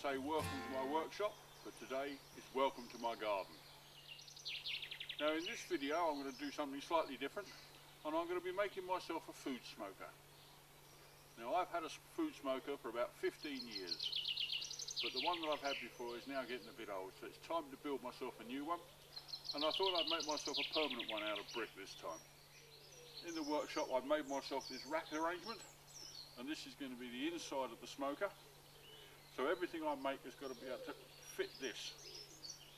say welcome to my workshop, but today it's welcome to my garden. Now in this video I'm going to do something slightly different, and I'm going to be making myself a food smoker. Now I've had a food smoker for about 15 years, but the one that I've had before is now getting a bit old, so it's time to build myself a new one, and I thought I'd make myself a permanent one out of brick this time. In the workshop I've made myself this rack arrangement, and this is going to be the inside of the smoker. So everything I make has got to be able to fit this.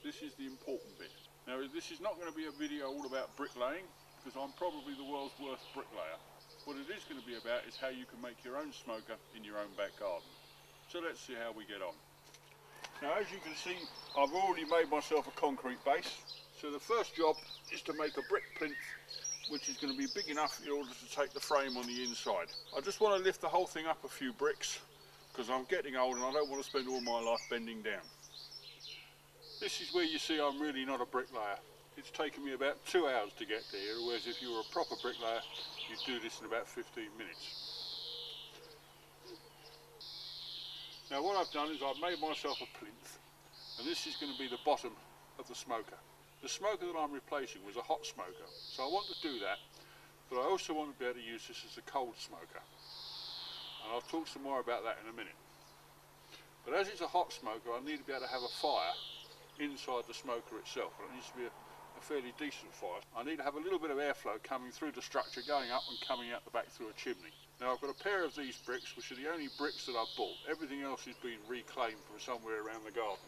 This is the important bit. Now this is not going to be a video all about bricklaying, because I'm probably the world's worst bricklayer. What it is going to be about is how you can make your own smoker in your own back garden. So let's see how we get on. Now as you can see, I've already made myself a concrete base. So the first job is to make a brick plinth, which is going to be big enough in order to take the frame on the inside. I just want to lift the whole thing up a few bricks, because I'm getting old and I don't want to spend all my life bending down. This is where you see I'm really not a bricklayer. It's taken me about 2 hours to get to here, whereas if you were a proper bricklayer, you'd do this in about 15 minutes. Now what I've done is I've made myself a plinth, and this is going to be the bottom of the smoker. The smoker that I'm replacing was a hot smoker, so I want to do that, but I also want to be able to use this as a cold smoker. And I'll talk some more about that in a minute. But as it's a hot smoker, I need to be able to have a fire inside the smoker itself, and it needs to be a fairly decent fire. I need to have a little bit of airflow coming through the structure, going up and coming out the back through a chimney. Now I've got a pair of these bricks, which are the only bricks that I've bought. Everything else has been reclaimed from somewhere around the garden.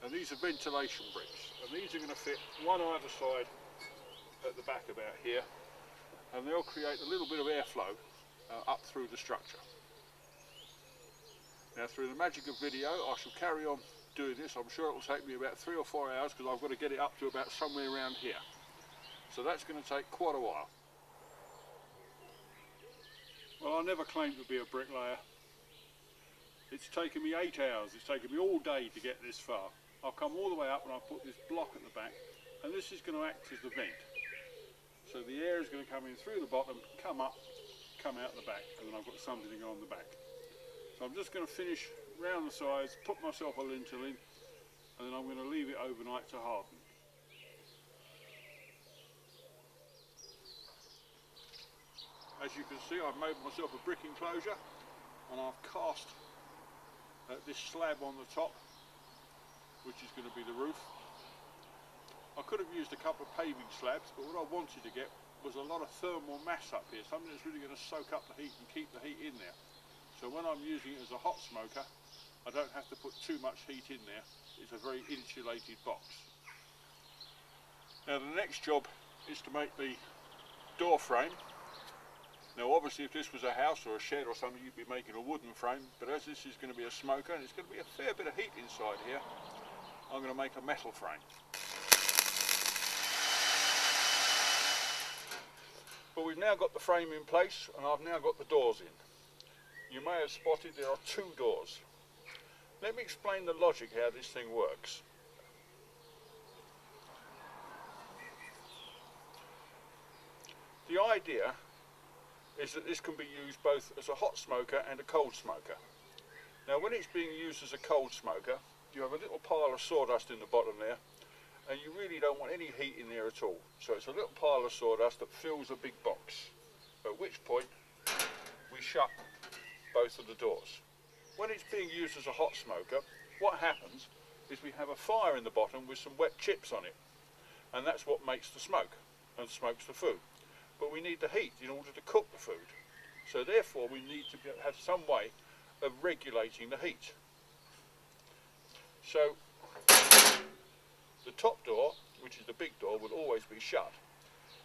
And these are ventilation bricks, and these are going to fit one either side at the back about here, and they'll create a little bit of airflow up through the structure. Now through the magic of video I shall carry on doing this. I'm sure it will take me about 3 or 4 hours, because I've got to get it up to about somewhere around here. So that's going to take quite a while. Well, I never claimed to be a bricklayer. It's taken me 8 hours, it's taken me all day to get this far. I've come all the way up and I've put this block at the back, and this is going to act as the vent. So the air is going to come in through the bottom, come up, come out the back, and then I've got something to go on the back. So I'm just going to finish round the sides, put myself a lintel in, and then I'm going to leave it overnight to harden. As you can see, I've made myself a brick enclosure, and I've cast this slab on the top, which is going to be the roof. I could have used a couple of paving slabs, but what I wanted to get was a lot of thermal mass up here, something that's really going to soak up the heat and keep the heat in there. So when I'm using it as a hot smoker, I don't have to put too much heat in there. It's a very insulated box. Now the next job is to make the door frame. Now obviously if this was a house or a shed or something, you'd be making a wooden frame, but as this is going to be a smoker and it's going to be a fair bit of heat inside here, I'm going to make a metal frame. But we've now got the frame in place, and I've now got the doors in. You may have spotted there are 2 doors. Let me explain the logic how this thing works. The idea is that this can be used both as a hot smoker and a cold smoker. Now when it's being used as a cold smoker, you have a little pile of sawdust in the bottom there, and you really don't want any heat in there at all. So it's a little pile of sawdust that fills a big box, at which point we shut both of the doors. When it's being used as a hot smoker, what happens is we have a fire in the bottom with some wet chips on it, and that's what makes the smoke and smokes the food. But we need the heat in order to cook the food, so therefore we need to have some way of regulating the heat. So the top door, which is the big door, will always be shut.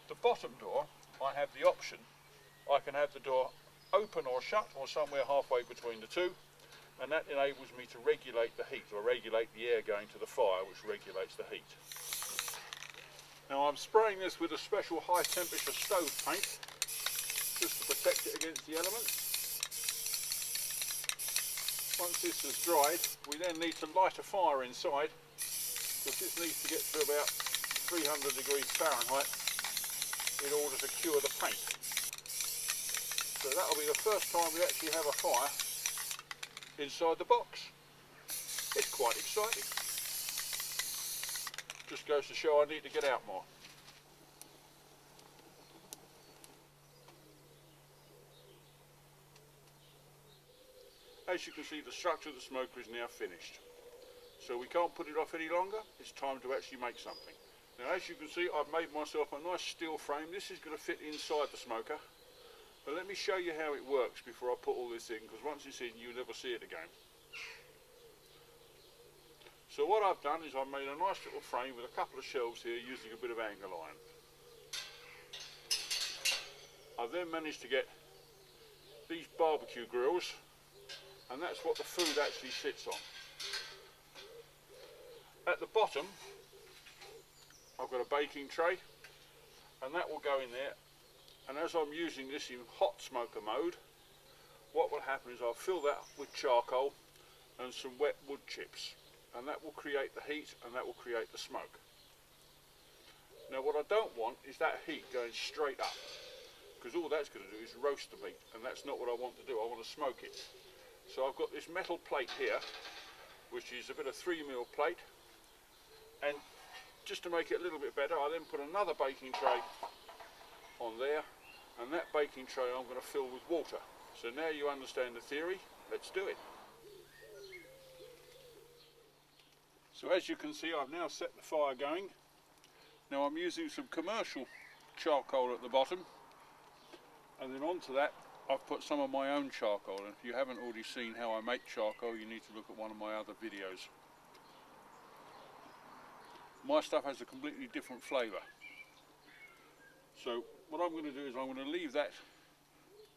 The bottom door, I have the option. I can have the door open or shut, or somewhere halfway between the two, and that enables me to regulate the heat, or regulate the air going to the fire, which regulates the heat. Now I'm spraying this with a special high temperature stove paint, just to protect it against the elements. Once this has dried, we then need to light a fire inside, because this needs to get to about 300 degrees Fahrenheit in order to cure the paint. So that'll be the first time we actually have a fire inside the box. It's quite exciting. Just goes to show I need to get out more. As you can see, the structure of the smoker is now finished. So we can't put it off any longer. It's time to actually make something. Now, as you can see, I've made myself a nice steel frame. This is going to fit inside the smoker. But let me show you how it works before I put all this in, because once it's in, you'll never see it again. So what I've done is I've made a nice little frame with a couple of shelves here using a bit of angle iron. I've then managed to get these barbecue grills, and that's what the food actually sits on. At the bottom I've got a baking tray, and that will go in there, and as I'm using this in hot smoker mode, what will happen is I'll fill that with charcoal and some wet wood chips, and that will create the heat and that will create the smoke. Now what I don't want is that heat going straight up, because all that's going to do is roast the meat, and that's not what I want to do. I want to smoke it. So I've got this metal plate here, which is a bit of 3mm plate, and just to make it a little bit better, I then put another baking tray on there, and that baking tray I'm going to fill with water. So now you understand the theory, let's do it. So as you can see, I've now set the fire going. Now I'm using some commercial charcoal at the bottom, and then onto that I've put some of my own charcoal, and if you haven't already seen how I make charcoal, you need to look at one of my other videos. My stuff has a completely different flavour. So what I'm going to do is I'm going to leave that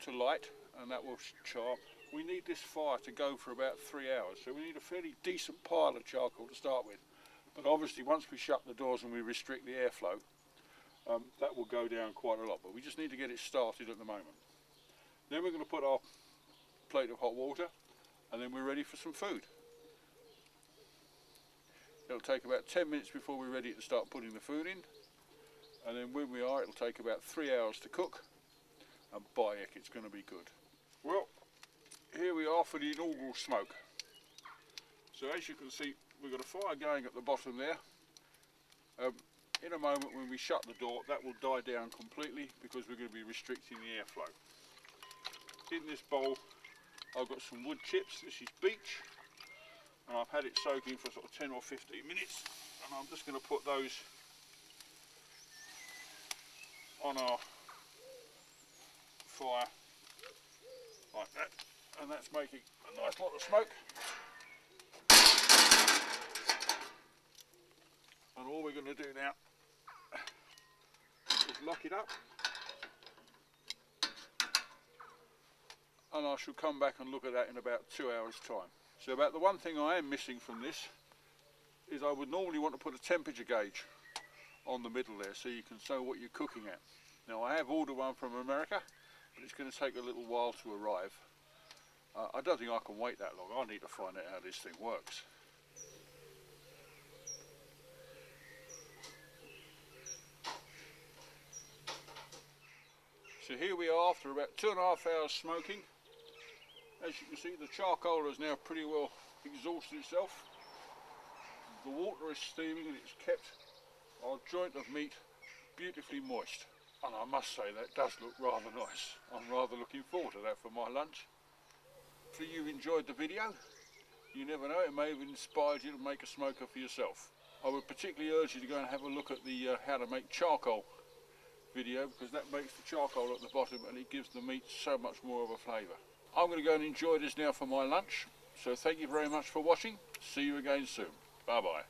to light, and that will char. We need this fire to go for about 3 hours, so we need a fairly decent pile of charcoal to start with. But obviously once we shut the doors and we restrict the airflow, that will go down quite a lot, but we just need to get it started at the moment. Then we're going to put our plate of hot water, and then we're ready for some food. It'll take about 10 minutes before we're ready to start putting the food in, and then when we are, it'll take about 3 hours to cook, and by heck, it's going to be good. Well, here we are for the inaugural smoke. So as you can see, we've got a fire going at the bottom there. In a moment when we shut the door, that will die down completely because we're going to be restricting the airflow. In this bowl I've got some wood chips. This is beech, and I've had it soaking for sort of 10 or 15 minutes, and I'm just going to put those on our fire like that, and that's making a nice lot of smoke. And all we're going to do now is lock it up, and I shall come back and look at that in about 2 hours time. So about the one thing I am missing from this is I would normally want to put a temperature gauge on the middle there so you can know what you're cooking at. Now I have ordered one from America, but it's going to take a little while to arrive. I don't think I can wait that long. I need to find out how this thing works. So here we are after about 2.5 hours smoking. As you can see, the charcoal has now pretty well exhausted itself. The water is steaming, and it's kept our joint of meat beautifully moist. And I must say that does look rather nice. I'm rather looking forward to that for my lunch. Hopefully you've enjoyed the video. You never know, it may have inspired you to make a smoker for yourself. I would particularly urge you to go and have a look at the how to make charcoal video, because that makes the charcoal at the bottom and it gives the meat so much more of a flavour. I'm going to go and enjoy this now for my lunch, so thank you very much for watching. See you again soon. Bye bye.